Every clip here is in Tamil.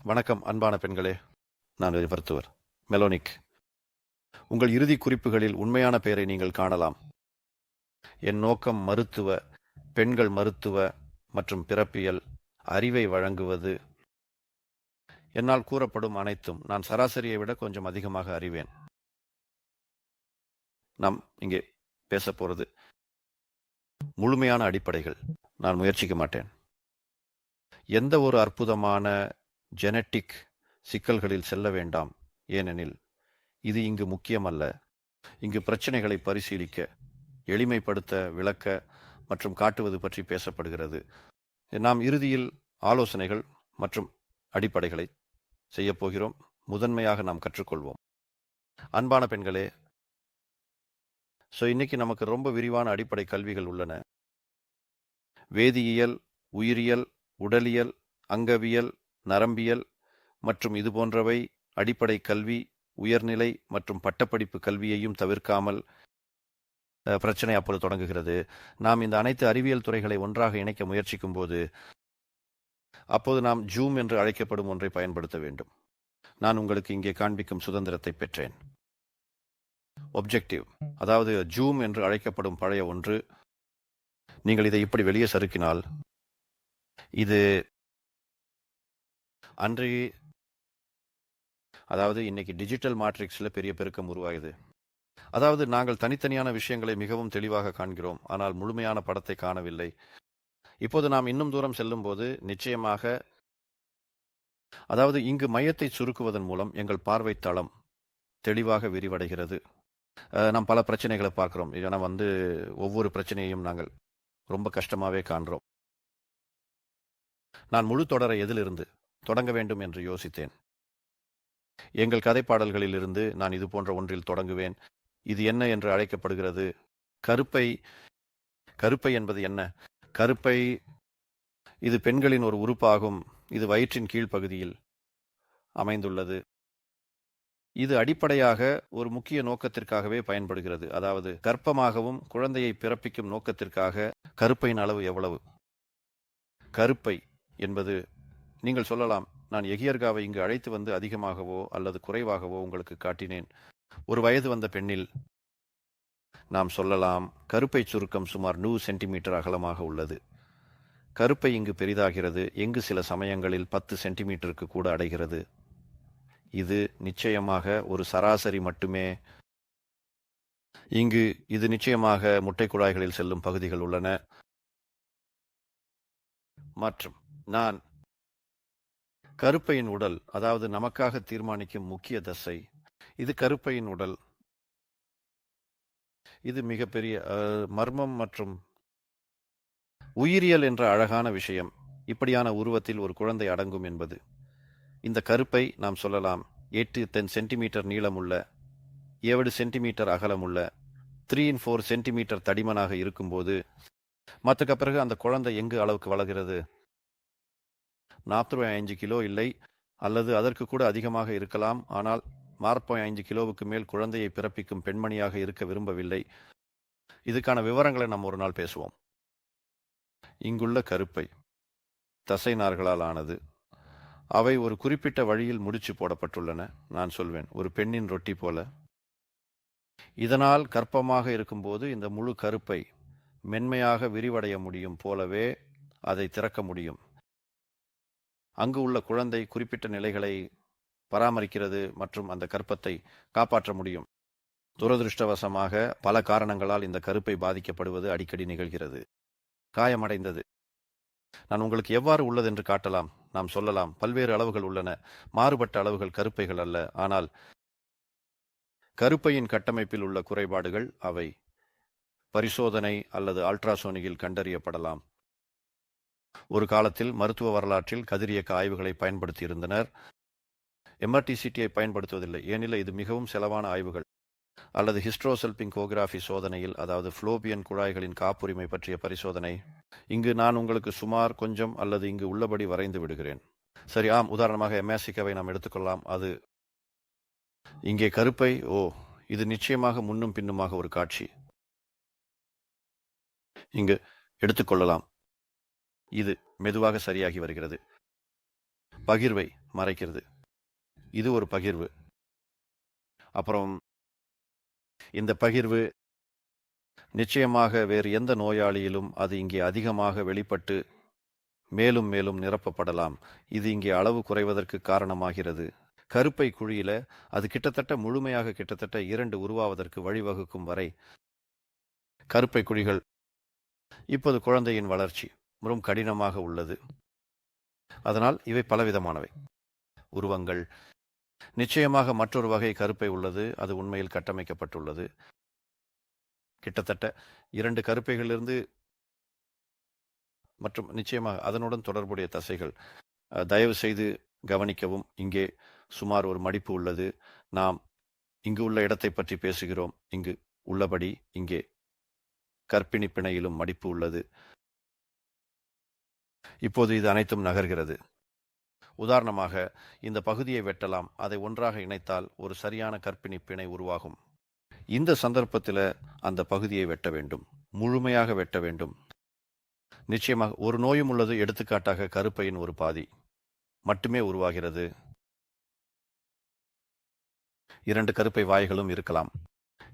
வணக்கம் அன்பான பெண்களே. நான் ஒரு மருத்துவர் மெலோனிக். உங்கள் இறுதி குறிப்புகளில் உண்மையான பெயரை நீங்கள் காணலாம். என் நோக்கம் மருத்துவ, பெண்கள் மருத்துவ மற்றும் பிறப்பியல் அறிவை வழங்குவது. என்னால் கூறப்படும் அனைத்தும் நான் சராசரியை விட கொஞ்சம் அதிகமாக அறிவேன். நாம் இங்கே பேச போறது முழுமையான அடிப்படைகள். நான் முயற்சிக்க மாட்டேன். எந்த ஒரு அற்புதமான ஜெனட்டிக் சிக்கல்களில் செல்ல வேண்டாம். ஏனெனில் இது இங்கு முக்கியமல்ல. இங்கு பிரச்சனைகளை பரிசீலிக்க, எளிமைப்படுத்த, விளக்க மற்றும் காட்டுவது பற்றி பேசப்படுகிறது. நாம் இறுதியில் ஆலோசனைகள் மற்றும் அடிப்படைகளை செய்யப்போகிறோம். முதன்மையாக நாம் கற்றுக்கொள்வோம். அன்பான பெண்களே, இன்னைக்கு நமக்கு ரொம்ப விரிவான அடிப்படை கல்விகள் உள்ளன. வேதியியல், உயிரியல், உடலியல், அங்கவியல், நரம்பியல் மற்றும் இது போன்றவை அடிப்படை கல்வி, உயர்நிலை மற்றும் பட்டப்படிப்பு கல்வியையும் தவிர்க்காமல் பிரச்சனை அப்போது தொடங்குகிறது. நாம் இந்த அனைத்து அறிவியல் துறைகளை ஒன்றாக இணைக்க முயற்சிக்கும் போது அப்போது நாம் ஜூம் என்று அழைக்கப்படும் ஒன்றை பயன்படுத்த வேண்டும். நான் உங்களுக்கு இங்கே காண்பிக்கும் சுதந்திரத்தை பெற்றேன். ஒப்ஜெக்டிவ், அதாவது ஜூம் என்று அழைக்கப்படும் பழைய ஒன்று. நீங்கள் இதை இப்படி வெளியே சறுக்கினால் இது அன்றைய, அதாவது இன்னைக்கு டிஜிட்டல் மேட்ரிக்ஸில் பெரிய பெருக்கம் உருவாகுது. அதாவது நாங்கள் தனித்தனியான விஷயங்களை மிகவும் தெளிவாக காண்கிறோம், ஆனால் முழுமையான படத்தை காணவில்லை. இப்போது நாம் இன்னும் தூரம் செல்லும் போது நிச்சயமாக, அதாவது இங்கு மையத்தை சுருக்குவதன் மூலம் எங்கள் பார்வை தளம் தெளிவாக விரிவடைகிறது. நாம் பல பிரச்சனைகளை பார்க்கிறோம். ஏன்னா ஒவ்வொரு பிரச்சனையையும் நாங்கள் ரொம்ப கஷ்டமாகவே காண்கிறோம். நான் முழு தொடரை எதிலிருந்து தொடங்க வேண்டும் என்று யோசித்தேன். எங்கள் கதைப்பாடல்களிலிருந்து நான் இது போன்ற ஒன்றில் தொடங்குவேன். இது என்ன என்று அழைக்கப்படுகிறது? கருப்பை. கருப்பை என்பது என்ன? கருப்பை இது பெண்களின் ஒரு உறுப்பாகும். இது வயிற்றின் கீழ்ப்பகுதியில் அமைந்துள்ளது. இது அடிப்படையாக ஒரு முக்கிய நோக்கத்திற்காகவே பயன்படுகிறது. அதாவது கர்ப்பமாகவும் குழந்தையை பிறப்பிக்கும் நோக்கத்திற்காக கருப்பையின் அளவு எவ்வளவு? கருப்பை என்பது, நீங்கள் சொல்லலாம், நான் எகியர்காவை இங்கு அழைத்து வந்து அதிகமாகவோ அல்லது குறைவாகவோ உங்களுக்கு காட்டினேன். ஒரு வயது வந்த பெண்ணில் நாம் சொல்லலாம் கருப்பை சுருக்கம் சுமார் 100 சென்டிமீட்டர் அகலமாக உள்ளது. கருப்பை இங்கு பெரிதாகிறது, எங்கு சில சமயங்களில் 10 சென்டிமீட்டருக்கு கூட அடைகிறது. இது நிச்சயமாக ஒரு சராசரி மட்டுமே. இங்கு இது நிச்சயமாக முட்டை குழாய்களில் செல்லும் பகுதிகள் உள்ளன. மற்றும் நான் கருப்பையின் உடல், அதாவது நமக்காக தீர்மானிக்கும் முக்கிய தசை, இது கருப்பையின் உடல். இது மிகப்பெரிய மர்மம் மற்றும் உயிரியல் என்ற அழகான விஷயம். இப்படியான உருவத்தில் ஒரு குழந்தை அடங்கும் என்பது. இந்த கருப்பை நாம் சொல்லலாம் 8-10 சென்டிமீட்டர் நீளமுள்ள, 7 சென்டிமீட்டர் அகலமுள்ள, 3-4 சென்டிமீட்டர் தடிமனாக இருக்கும்போது மற்றக்கு பிறகு அந்த குழந்தை எங்கு அளவுக்கு வளர்கிறது? 45 கிலோ இல்லை, அல்லது அதற்கு கூட அதிகமாக இருக்கலாம். ஆனால் 45 கிலோவுக்கு மேல் குழந்தையை பிறப்பிக்கும் பெண்மணியாக இருக்க விரும்பவில்லை. இதுக்கான விவரங்களை நாம் ஒரு நாள் பேசுவோம். இங்குள்ள கருப்பை தசை நார்களால் ஆனது. அவை ஒரு குறிப்பிட்ட வழியில் முடிச்சு போடப்பட்டுள்ளன. நான் சொல்வேன், ஒரு பெண்ணின் ரொட்டி போல. இதனால் கர்ப்பமாக இருக்கும்போது இந்த முழு கருப்பை மென்மையாக விரிவடைய முடியும் போலவே அதை திறக்க முடியும். அங்கு உள்ள குழந்தை குறிப்பிட்ட நிலைகளை பராமரிக்கிறது மற்றும் அந்த கர்ப்பத்தை காப்பாற்ற முடியும். துரதிருஷ்டவசமாக பல காரணங்களால் இந்த கருப்பை பாதிக்கப்படுவது அடிக்கடி நிகழ்கிறது. காயமடைந்தது. நான் உங்களுக்கு எவ்வாறு உள்ளது என்று காட்டலாம். நாம் சொல்லலாம் பல்வேறு அளவுகள் உள்ளன, மாறுபட்ட அளவுகள் கருப்பைகள் அல்ல. ஆனால் கருப்பையின் கட்டமைப்பில் உள்ள குறைபாடுகள் அவை பரிசோதனை அல்லது அல்ட்ராசோனியில் கண்டறியப்படலாம். ஒரு காலத்தில் மருத்துவ வரலாற்றில் கதிரியக்க ஆய்வுகளை பயன்படுத்தியிருந்தனர். MRT-CTயை பயன்படுத்துவதில்லை, ஏனில் இது மிகவும் செலவான ஆய்வுகள். அல்லது ஹிஸ்ட்ரோசல்பிங்கோகிராஃபி சோதனையில், அதாவது ஃப்ளோபியன் குழாய்களின் காப்புரிமை பற்றிய பரிசோதனை. இங்கு நான் உங்களுக்கு சுமார் கொஞ்சம் அல்லது இங்கு உள்ளபடி வரைந்து விடுகிறேன். சரி, ஆம், உதாரணமாக MSCவை நாம் எடுத்துக்கொள்ளலாம். அது இங்கே கருப்பை. இது நிச்சயமாக முன்னும் பின்னுமாக ஒரு காட்சி. இங்கு எடுத்துக்கொள்ளலாம். இது மெதுவாக சரியாகி வருகிறது. பகிர்வை மறைக்கிறது. இது ஒரு பகிர்வு. அப்புறம் இந்த பகிர்வு நிச்சயமாக வேறு எந்த நோயாளியிலும் அது இங்கே அதிகமாக வெளிப்பட்டு மேலும் மேலும் நிரப்பப்படலாம். இது இங்கே அளவு குறைவதற்கு காரணமாகிறது. கருப்பை குழியில அது முழுமையாக கிட்டத்தட்ட 2 உருவாவதற்கு வழிவகுக்கும் வரை கருப்பை குழிகள் இப்போது குழந்தையின் வளர்ச்சி மிகவும் கடினமாக உள்ளது. அதனால் இவை பலவிதமானவை உருவங்கள். நிச்சயமாக மற்றொரு வகை கருப்பை உள்ளது. அது உண்மையில் கட்டமைக்கப்பட்டுள்ளது. கிட்டத்தட்ட 2 கருப்பைகளிலிருந்து மற்றும் நிச்சயமாக அதனுடன் தொடர்புடைய தசைகள். தயவு செய்து கவனிக்கவும். இங்கே சுமார் ஒரு மடிப்பு உள்ளது. நாம் இங்கு உள்ள இடத்தை பற்றி பேசுகிறோம். இங்கு உள்ளபடி இங்கே கர்ப்பிணி பிணையிலும் மடிப்பு உள்ளது. இப்போது இது அனைத்தும் நகர்கிறது. உதாரணமாக இந்த பகுதியை வெட்டலாம். அதை ஒன்றாக இணைத்தால் ஒரு சரியான கர்ப்பிணி பிணை உருவாகும். இந்த சந்தர்ப்பத்தில் அந்த பகுதியை வெட்ட வேண்டும், முழுமையாக வெட்ட வேண்டும். நிச்சயமாக ஒரு நோயும் உள்ளது. எடுத்துக்காட்டாக கருப்பையின் ஒரு பாதி மட்டுமே உருவாகிறது. 2 கருப்பை வாய்களும் இருக்கலாம்.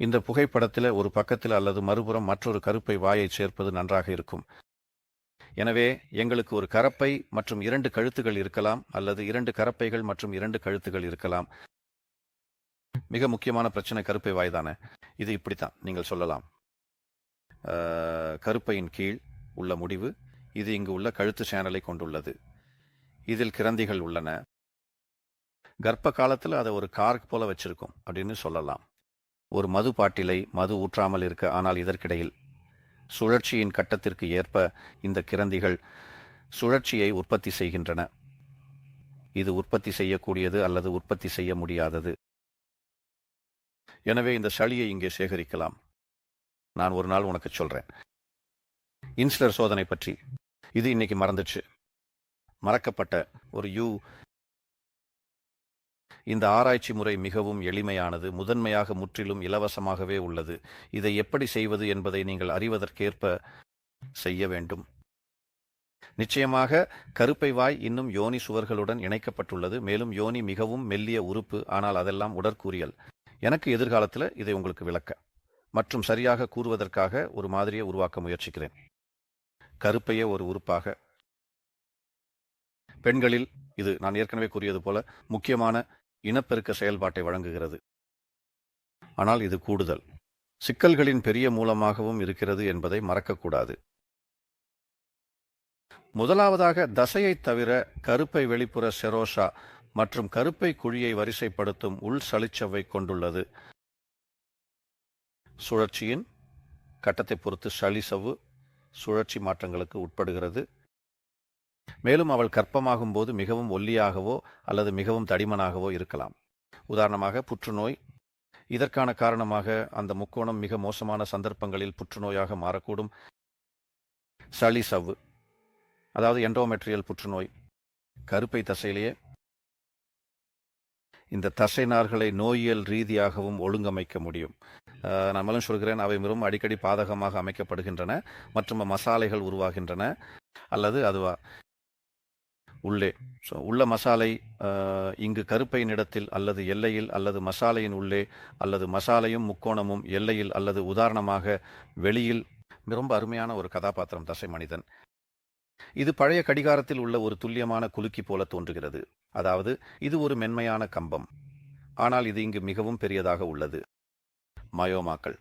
இந்த புகைப்படத்தில் ஒரு பக்கத்தில் அல்லது மறுபுறம் மற்றொரு கருப்பை வாயை சேர்ப்பது நன்றாக இருக்கும். எனவே எங்களுக்கு ஒரு கரப்பை மற்றும் 2 கழுத்துகள் இருக்கலாம், அல்லது 2 கரப்பைகள் மற்றும் 2 கழுத்துகள் இருக்கலாம். மிக முக்கியமான பிரச்சனை கருப்பை வாய் தானே. இது இப்படித்தான் நீங்கள் சொல்லலாம். கருப்பையின் கீழ் உள்ள முடிவு இது இங்கு உள்ள கழுத்து சேனலை கொண்டுள்ளது. இதில் கிரந்திகள் உள்ளன. கர்ப்ப காலத்தில் அதை ஒரு கார்க் போல வச்சிருக்கும் அப்படின்னு சொல்லலாம். ஒரு மது பாட்டிலை மது ஊற்றாமல் இருக்க. ஆனால் இதற்கிடையில் சுழற்சியின் கட்டத்திற்கு ஏற்ப இந்த கிரந்திகள் சுழற்சியை உற்பத்தி செய்கின்றன. இது உற்பத்தி செய்யக்கூடியது அல்லது உற்பத்தி செய்ய முடியாதது. எனவே இந்த சளியை இங்கே சேகரிக்கலாம். நான் ஒரு நாள் உனக்கு சொல்றேன். இன்ஸ்லர் சோதனை பற்றி. இது இன்னைக்கு மறந்துச்சு, மறக்கப்பட்ட ஒரு இந்த ஆராய்ச்சி முறை மிகவும் எளிமையானது. முதன்மையாக முற்றிலும் இலவசமாகவே உள்ளது. இதை எப்படி செய்வது என்பதை நீங்கள் அறிவதற்கேற்ப செய்ய வேண்டும். நிச்சயமாக கருப்பை வாய் இன்னும் யோனி சுவர்களுடன் இணைக்கப்பட்டுள்ளது. மேலும் யோனி மிகவும் மெல்லிய உறுப்பு. ஆனால் அதெல்லாம் உடற்கூறியல். எனக்கு எதிர்காலத்தில் இதை உங்களுக்கு விளக்க மற்றும் சரியாக கூறுவதற்காக ஒரு மாதிரியை உருவாக்க முயற்சிக்கிறேன். கருப்பையே ஒரு உறுப்பாக பெண்களில் இது நான் ஏற்கனவே கூறியது போல முக்கியமான இனப்பெருக்க செயல்பாட்டை வழங்குகிறது. ஆனால் இது கூடுதல் சிக்கல்களின் பெரிய மூலமாகவும் இருக்கிறது என்பதை மறக்கக்கூடாது. முதலாவதாக தசையை தவிர கருப்பை வெளிப்புற செரோஷா மற்றும் கருப்பை குழியை வரிசைப்படுத்தும் உள் சளிச்சவ்வை கொண்டுள்ளது. சுழற்சியின் கட்டத்தை பொறுத்து சளிசவ்வு சுழற்சி மாற்றங்களுக்கு உட்படுகிறது. மேலும் அவள் கர்ப்பமாகும் போது மிகவும் ஒல்லியாகவோ அல்லது மிகவும் தடிமனாகவோ இருக்கலாம். உதாரணமாக புற்றுநோய். இதற்கான காரணமாக அந்த முக்கோணம் மிக மோசமான சந்தர்ப்பங்களில் புற்றுநோயாக மாறக்கூடும். சளிசவ்வு அதாவது எண்டோமெட்ரியல் புற்றுநோய் கருப்பை தசையிலேயே. இந்த தசை நார்களை நோயியல் ரீதியாகவும் ஒழுங்கமைக்க முடியும். நான் மேலும் சொல்கிறேன், அவை மிகவும் அடிக்கடி பாதகமாக அமைக்கப்படுகின்றன மற்றும் மசாலைகள் உருவாகின்றன. அல்லது அதுவா உள்ளே உள்ள மசாலை இங்கு கருப்பையின் இடத்தில் அல்லது எல்லையில் அல்லது மசாலையின் உள்ளே அல்லது மசாலையும் முக்கோணமும் எல்லையில் அல்லது உதாரணமாக வெளியில். ரொம்ப அருமையான ஒரு கதாபாத்திரம் தசை மனிதன். இது பழைய கடிகாரத்தில் உள்ள ஒரு துல்லியமான குலுக்கி போல தோன்றுகிறது. அதாவது இது ஒரு மென்மையான கம்பம். ஆனால் இது இங்கு மிகவும் பெரியதாக உள்ளது. மயோமாக்கள்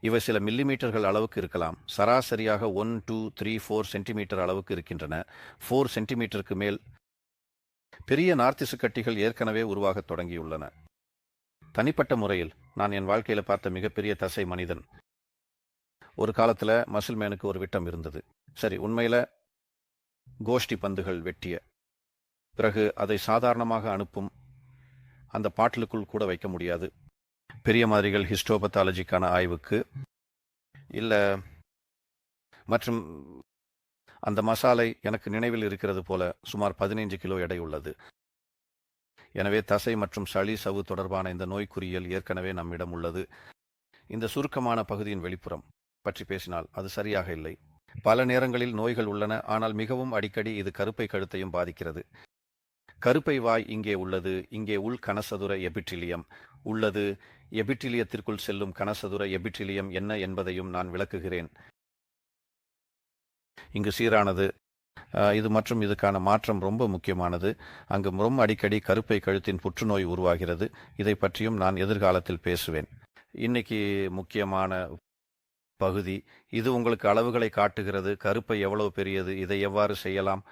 இவை சில மில்லிமீட்டர்கள் அளவுக்கு இருக்கலாம். சராசரியாக 1, 2, 3, 4 சென்டிமீட்டர் அளவுக்கு இருக்கின்றன. 4 சென்டிமீட்டருக்கு மேல் பெரிய நார்த்திசு கட்டிகள் ஏற்கனவே உருவாகத் தொடங்கியுள்ளன. தனிப்பட்ட முறையில் நான் என் வாழ்க்கையில் பார்த்த மிகப்பெரிய தசை மனிதன். ஒரு காலத்தில் மசில்மேனுக்கு ஒரு விட்டம் இருந்தது. சரி, உண்மையில் கோஷ்டி பந்துகள் வெட்டிய பிறகு அதை சாதாரணமாக அனுப்பும் அந்த பாட்டிலுக்குள் கூட வைக்க முடியாது. பெரிய மாதிரிகள் ஹிஸ்டோபத்தாலஜிக்கான ஆய்வுக்கு இல்லை. மற்றும் அந்த மசாலை எனக்கு நினைவில் இருக்கிறது போல சுமார் 15 கிலோ எடை உள்ளது. எனவே தசை மற்றும் சளி சவ்வு தொடர்பான இந்த நோய்க்குறியல் ஏற்கனவே நம்மிடம் உள்ளது. இந்த சுருக்கமான பகுதியின் வெளிப்புறம் பற்றி பேசினால் அது சரியாக இல்லை. பல நேரங்களில் நோய்கள் உள்ளன, ஆனால் மிகவும் அடிக்கடி இது கருப்பை கழுத்தையும் பாதிக்கிறது. கருப்பை வாய் இங்கே உள்ளது. இங்கே உள் கனசதுர எபிட்டிலியம் உள்ளது. எபிட்டிலியத்திற்குள் செல்லும் கனசதுர எபிட்டிலியம் என்ன என்பதையும் நான் விளக்குகிறேன். இங்கு சீரானது இது மற்றும் இதுக்கான மாற்றம் ரொம்ப முக்கியமானது. அங்கு ரொம்ப அடிக்கடி கருப்பை கழுத்தின் புற்றுநோய் உருவாகிறது. இதை பற்றியும் நான் எதிர்காலத்தில் பேசுவேன். இன்னைக்கு முக்கியமான பகுதி இது உங்களுக்கு அளவுகளை காட்டுகிறது. கருப்பை எவ்வளவு பெரியது, இதை எவ்வாறு செய்யலாம்.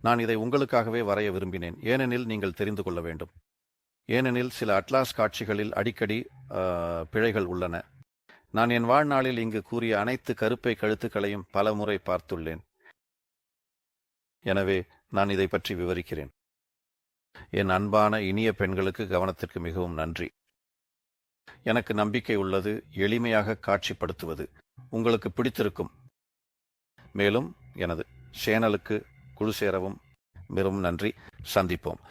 நான் இதை உங்களுக்காகவே வரைய விரும்பினேன், ஏனெனில் நீங்கள் தெரிந்து கொள்ள வேண்டும். ஏனெனில் சில அட்லாஸ் காட்சிகளில் அடிக்கடி பிழைகள் உள்ளன. நான் என் வாழ்நாளில் இங்கு கூறிய அனைத்து கருப்பை கழுத்துக்களையும் பல முறை பார்த்துள்ளேன். எனவே நான் இதை பற்றி விவரிக்கிறேன். என் அன்பான இனிய பெண்களுக்கு கவனத்திற்கு மிகவும் நன்றி. எனக்கு நம்பிக்கை உள்ளது எளிமையாக காட்சிப்படுத்துவது உங்களுக்கு பிடித்திருக்கும். மேலும் எனது சேனலுக்கு குழு சேரவும் மிகவும் நன்றி. சந்திப்போம்.